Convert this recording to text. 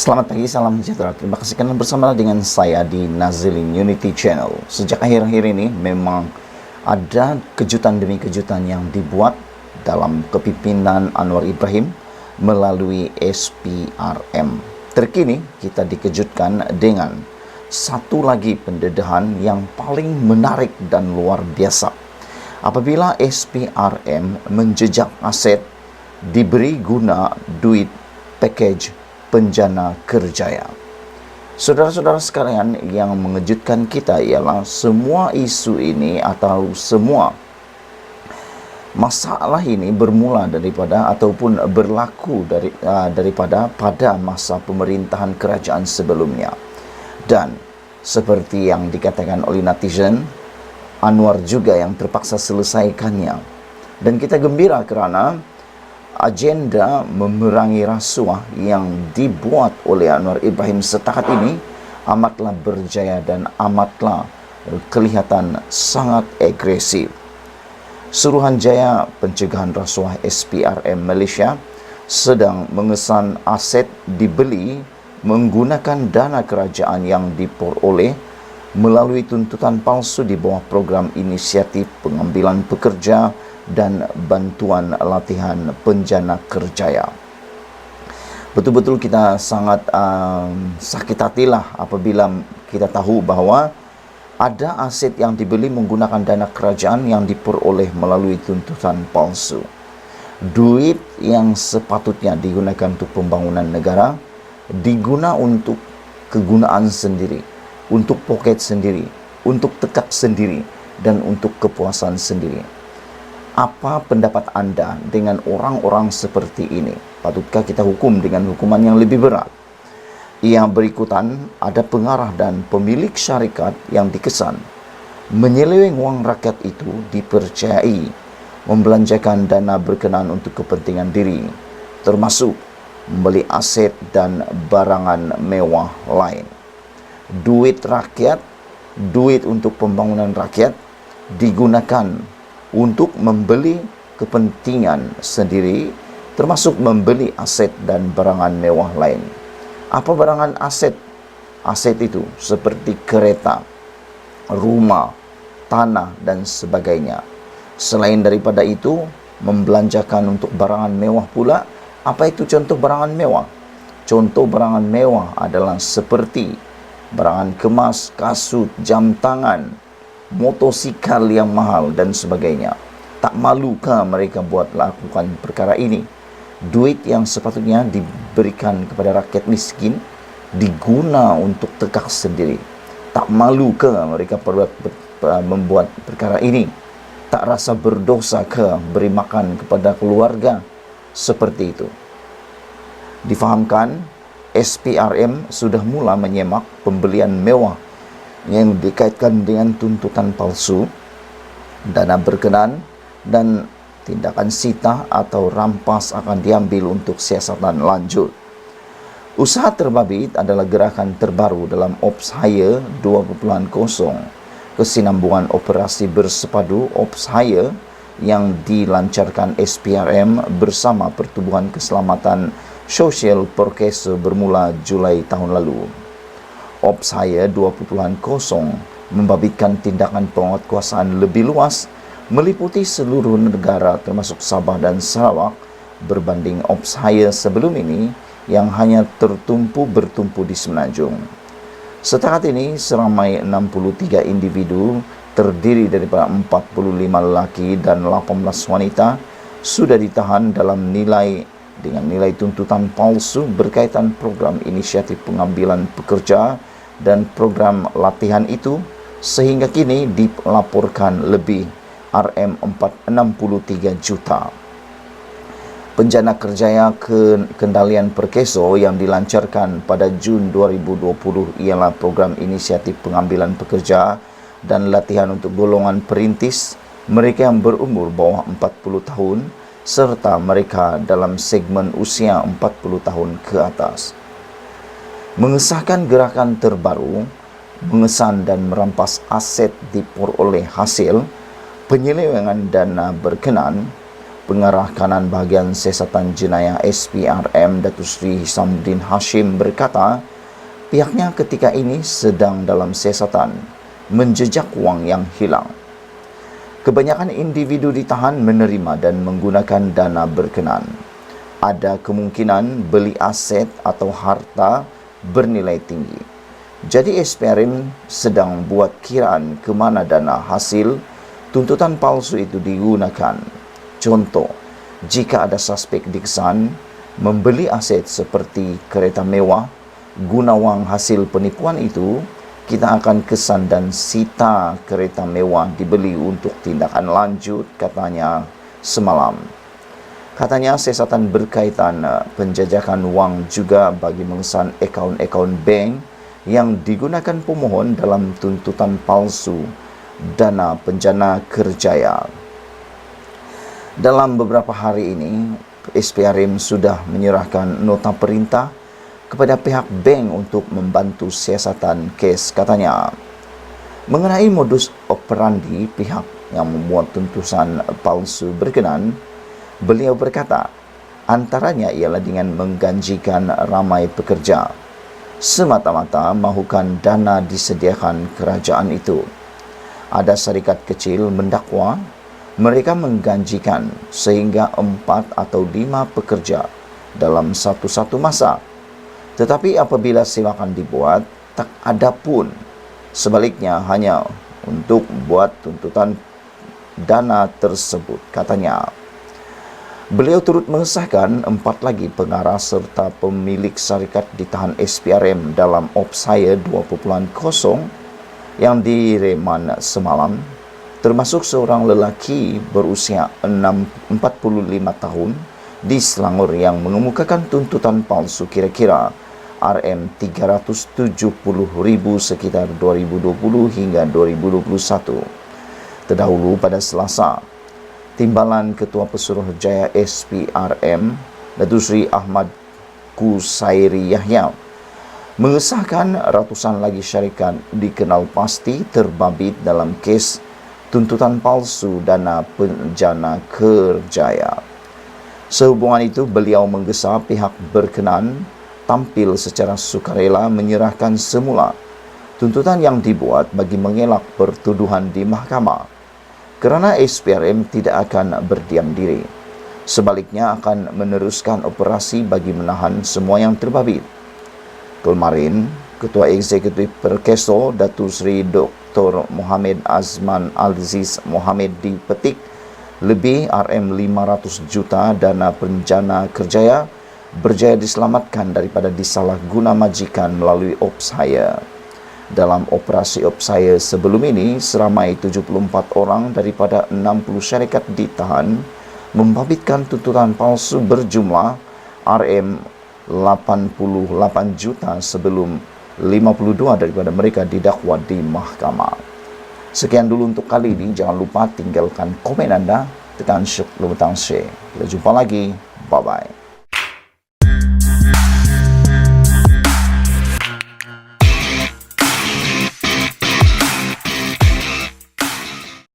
Selamat pagi, salam sejahtera. Terima kasih karena bersama dengan saya di Nazilin Unity Channel. Sejak akhir-akhir ini memang ada kejutan demi kejutan yang dibuat dalam kepemimpinan Anwar Ibrahim melalui SPRM. Terkini kita dikejutkan dengan satu lagi pendedahan yang paling menarik dan luar biasa. Apabila SPRM menjejak aset diberi guna duit package Penjana Kerjaya. Saudara-saudara sekalian, yang mengejutkan kita ialah semua isu ini atau semua masalah ini bermula daripada ataupun berlaku daripada pada masa pemerintahan kerajaan sebelumnya. Dan seperti yang dikatakan oleh netizen, Anwar juga yang terpaksa selesaikannya. Dan kita gembira kerana agenda memerangi rasuah yang dibuat oleh Anwar Ibrahim setakat ini amatlah berjaya dan amatlah kelihatan sangat agresif. Suruhanjaya Pencegahan Rasuah SPRM Malaysia sedang mengesan aset dibeli menggunakan dana kerajaan yang diperoleh melalui tuntutan palsu di bawah program inisiatif pengambilan pekerja dan bantuan latihan Penjana Kerjaya. Betul-betul kita sangat sakit hatilah apabila kita tahu bahawa ada aset yang dibeli menggunakan dana kerajaan yang diperoleh melalui tuntutan palsu. Duit yang sepatutnya digunakan untuk pembangunan negara diguna untuk kegunaan sendiri, untuk poket sendiri, untuk tekak sendiri, dan untuk kepuasan sendiri. Apa pendapat anda dengan orang-orang seperti ini? Patutkah kita hukum dengan hukuman yang lebih berat? Yang berikutan, ada pengarah dan pemilik syarikat yang dikesan menyeleweng wang rakyat itu dipercayai membelanjakan dana berkenaan untuk kepentingan diri, termasuk membeli aset dan barangan mewah lain. Duit rakyat, duit untuk pembangunan rakyat digunakan untuk membeli kepentingan sendiri, termasuk membeli aset dan barangan mewah lain. Apa barangan aset? Aset itu seperti kereta, rumah, tanah, dan sebagainya. Selain daripada itu, membelanjakan untuk barangan mewah pula. Apa itu contoh barangan mewah? Contoh barangan mewah adalah seperti barangan kemas, kasut, jam tangan, motosikal yang mahal dan sebagainya. Tak malukah mereka buat lakukan perkara ini? Duit yang sepatutnya diberikan kepada rakyat miskin diguna untuk tekak sendiri. Tak malukah mereka membuat perkara ini? Tak rasa berdosa ke beri makan kepada keluarga seperti itu? Difahamkan SPRM sudah mula menyemak pembelian mewah yang dikaitkan dengan tuntutan palsu, dana berkenan, dan tindakan sita atau rampas akan diambil untuk siasatan lanjut. Usaha terbabit adalah gerakan terbaru dalam Ops Hire 2.0, kesinambungan operasi bersepadu Ops Hire yang dilancarkan SPRM bersama Pertubuhan Keselamatan Sosial Porkeso bermula Julai tahun lalu. Ops Hire 2.0 membabitkan tindakan penguatkuasaan lebih luas meliputi seluruh negara termasuk Sabah dan Sarawak berbanding Ops Hire sebelum ini yang hanya bertumpu di Semenanjung. Setakat ini seramai 63 individu terdiri daripada 45 lelaki dan 18 wanita sudah ditahan dengan nilai tuntutan palsu berkaitan program inisiatif pengambilan pekerja dan program latihan itu, sehingga kini dilaporkan lebih RM463 juta. Penjana Kerjaya Kendalian Perkeso yang dilancarkan pada Jun 2020 ialah program inisiatif pengambilan pekerja dan latihan untuk golongan perintis, mereka yang berumur bawah 40 tahun serta mereka dalam segmen usia 40 tahun ke atas. Mengesahkan gerakan terbaru, mengesan dan merampas aset diperoleh hasil penyelewengan dana berkenan Pengarah Kanan Bahagian Siasatan Jenayah SPRM Datuk Seri Hisamuddin Hashim berkata, pihaknya ketika ini sedang dalam siasatan menjejak wang yang hilang. Kebanyakan individu ditahan menerima dan menggunakan dana berkenan. Ada kemungkinan beli aset atau harta bernilai tinggi. Jadi SPRM sedang buat kiraan ke mana dana hasil tuntutan palsu itu digunakan. Contoh, jika ada suspek dikesan membeli aset seperti kereta mewah, guna wang hasil penipuan itu, kita akan kesan dan sita kereta mewah dibeli untuk tindakan lanjut, katanya semalam. Katanya siasatan berkaitan penjajakan wang juga bagi mengesan akaun-akaun bank yang digunakan pemohon dalam tuntutan palsu dana penjana kerjaya. Dalam beberapa hari ini, SPRM sudah menyerahkan nota perintah kepada pihak bank untuk membantu siasatan kes, katanya. Mengenai modus operandi pihak yang membuat tuntutan palsu berkenan, beliau berkata, antaranya ialah dengan mengganjikan ramai pekerja, semata-mata mahukan dana disediakan kerajaan itu. Ada syarikat kecil mendakwa mereka mengganjikan sehingga 4 atau 5 pekerja dalam satu masa. Tetapi apabila silakan dibuat, tak ada pun. Sebaliknya hanya untuk buat tuntutan dana tersebut, katanya. Beliau turut mengesahkan 4 lagi pengarah serta pemilik syarikat ditahan SPRM dalam Opsaya 2.0 yang direman semalam, termasuk seorang lelaki berusia 45 tahun di Selangor yang mengemukakan tuntutan palsu kira-kira RM370,000 sekitar 2020 hingga 2021. Terdahulu pada Selasa, Timbalan Ketua Pesuruhjaya SPRM Datuk Seri Ahmad Kusairi Yahya mengesahkan ratusan lagi syarikat dikenal pasti terbabit dalam kes tuntutan palsu dana penjana kerjaya. Sehubungan itu, beliau menggesa pihak berkenan tampil secara sukarela menyerahkan semula tuntutan yang dibuat bagi mengelak pertuduhan di mahkamah, kerana SPRM tidak akan berdiam diri. Sebaliknya akan meneruskan operasi bagi menahan semua yang terbabit. Kemarin, Ketua Eksekutif Perkeso Datuk Seri Dr. Mohamed Azman Aziz Mohamed dipetik lebih RM500 juta dana penjana kerjaya berjaya diselamatkan daripada disalahguna majikan melalui Opsaya. Dalam operasi Opsaya sebelum ini, seramai 74 orang daripada 60 syarikat ditahan membabitkan tuntutan palsu berjumlah RM88 juta sebelum 52 daripada mereka didakwa di mahkamah. Sekian dulu untuk kali ini. Jangan lupa tinggalkan komen anda, tekan share. Kita jumpa lagi. Bye-bye.